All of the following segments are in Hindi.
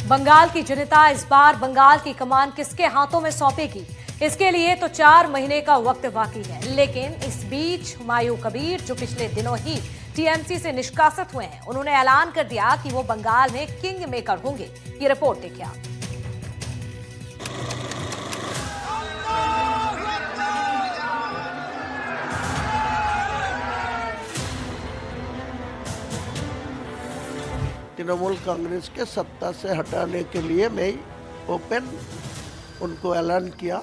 बंगाल की जनता इस बार बंगाल की कमान किसके हाथों में सौंपेगी, इसके लिए तो 4 महीने का वक्त बाकी है। लेकिन इस बीच हुमायूं कबीर, जो पिछले दिनों ही टीएमसी से निष्कासित हुए हैं, उन्होंने ऐलान कर दिया कि वो बंगाल में किंग मेकर होंगे। ये रिपोर्ट देखिए आप। तृणमूल कांग्रेस के सत्ता से हटाने के लिए मैं ओपन उनको ऐलान किया।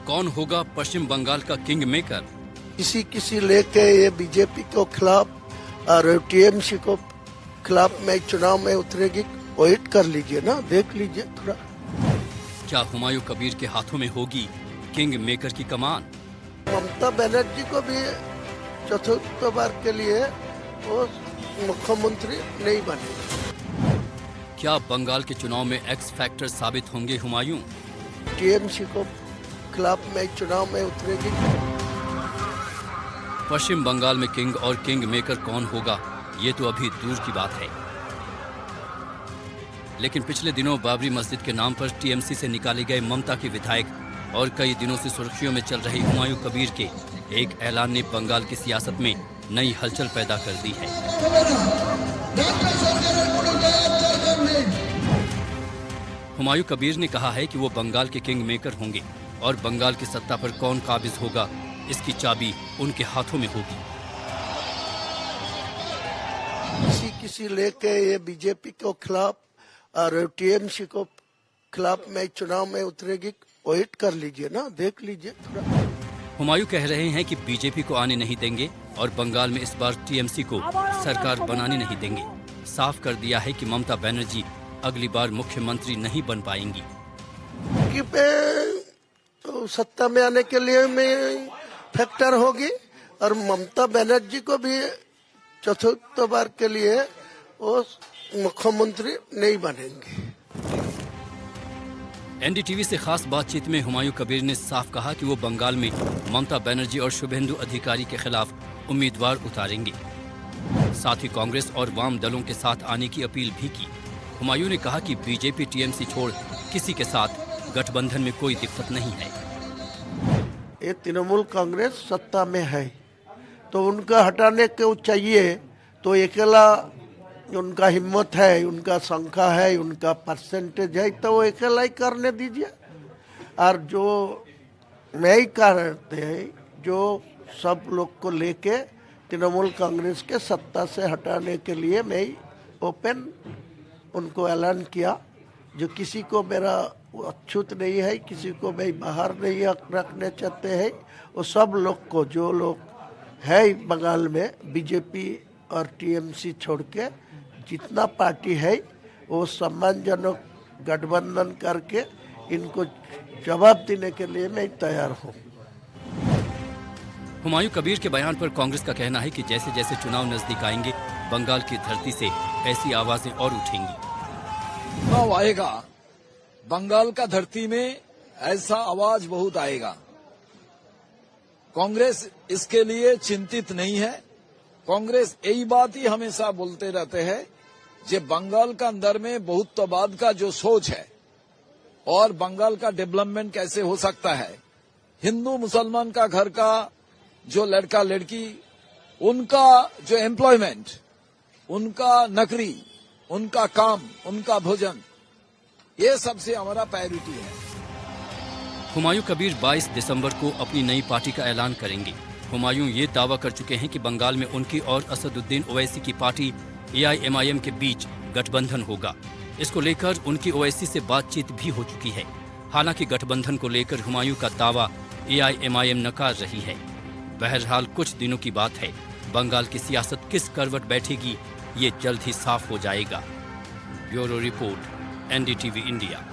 कौन होगा पश्चिम बंगाल का किंग मेकर? किसी लेके ये बीजेपी को खिलाफ और टीएमसी को खिलाफ में चुनाव में उतरेगी। वेट कर लीजिए ना, देख लीजिए थोड़ा। क्या हुमायूं कबीर के हाथों में होगी किंग मेकर की कमान? ममता बनर्जी को भी चतुर्थ बार के लिए वो मुख्यमंत्री नहीं बने। क्या बंगाल के चुनाव में एक्स फैक्टर साबित होंगे हुमायूं? टीएमसी को खिलाफ में चुनाव में उतरेगी। पश्चिम बंगाल में किंग और किंग मेकर कौन होगा, ये तो अभी दूर की बात है। लेकिन पिछले दिनों बाबरी मस्जिद के नाम पर टीएमसी से निकाले गए ममता के विधायक और कई दिनों से सुर्खियों में चल रही हुमायूं कबीर के एक ऐलान ने बंगाल की सियासत में नई हलचल पैदा कर दी है। हुमायूं कबीर ने कहा है कि वो बंगाल के किंग मेकर होंगे और बंगाल की सत्ता पर कौन काबिज होगा, इसकी चाबी उनके हाथों में होगी। किसी लेके ये बीजेपी को खिलाफ और टीएमसी को खिलाफ में चुनाव में उतरेगी। वेट कर लीजिए ना, देख लीजिए थोड़ा। हुमायूं कह रहे हैं कि बीजेपी को आने नहीं देंगे और बंगाल में इस बार टीएमसी को सरकार बनाने नहीं देंगे। साफ कर दिया है कि ममता बनर्जी अगली बार मुख्यमंत्री नहीं बन पाएंगी। तो सत्ता में आने के लिए में फैक्टर होगी और ममता बनर्जी को भी चतुर्थ बार के लिए वो मुख्यमंत्री नहीं बनेंगे। एनडीटीवी से खास बातचीत में हुमायूं कबीर ने साफ कहा कि वो बंगाल में ममता बनर्जी और शुभेंदु अधिकारी के खिलाफ उम्मीदवार उतारेंगे। साथ ही कांग्रेस और वाम दलों के साथ आने की अपील भी की। हुमायूं ने कहा कि बीजेपी टीएमसी छोड़ किसी के साथ गठबंधन में कोई दिक्कत नहीं है। ये तृणमूल कांग्रेस सत्ता में है तो उनका हटाने को चाहिए, तो अकेला उनका हिम्मत है, उनका संख्या है, उनका परसेंटेज है, तो वो अकेला ही करने दीजिए। और जो मैं ही करते हैं, जो सब लोग को लेके तृणमूल कांग्रेस के सत्ता से हटाने के लिए मैं ओपन उनको ऐलान किया। जो किसी को मेरा अछूत नहीं है, किसी को मैं बाहर नहीं रखने चाहते हैं, वो सब लोग को, जो लोग है बंगाल में बीजेपी और टीएमसी छोड़ के जितना पार्टी है, वो सम्मानजनक गठबंधन करके इनको जवाब देने के लिए मैं तैयार हूँ। हुमायूं कबीर के बयान पर कांग्रेस का कहना है कि जैसे जैसे चुनाव नजदीक आएंगे, बंगाल की धरती से ऐसी आवाजें और उठेंगी। चुनाव आएगा, बंगाल का धरती में ऐसा आवाज बहुत आएगा। कांग्रेस इसके लिए चिंतित नहीं है। कांग्रेस यही बात ही हमेशा बोलते रहते हैं, जे बंगाल का अंदर में बहुत्ववाद का जो सोच है और बंगाल का डेवलपमेंट कैसे हो सकता है, हिंदू मुसलमान का घर का जो लड़का लड़की, उनका जो एम्प्लॉयमेंट, उनका नौकरी, उनका काम, उनका भोजन, ये सबसे हमारा प्रायोरिटी है। हुमायूं कबीर 22 दिसंबर को अपनी नई पार्टी का ऐलान करेंगे। हुमायूं ये दावा कर चुके हैं कि बंगाल में उनकी और असदुद्दीन ओवैसी की पार्टी एआईएमआईएम के बीच गठबंधन होगा। इसको लेकर उनकी ओवैसी से बातचीत भी हो चुकी है। हालांकि गठबंधन को लेकर हुमायूं का दावा एआईएमआईएम नकार रही है। बहरहाल कुछ दिनों की बात है। बंगाल की सियासत किस करवट बैठेगी, ये जल्द ही साफ हो जाएगा। Bureau report, NDTV India.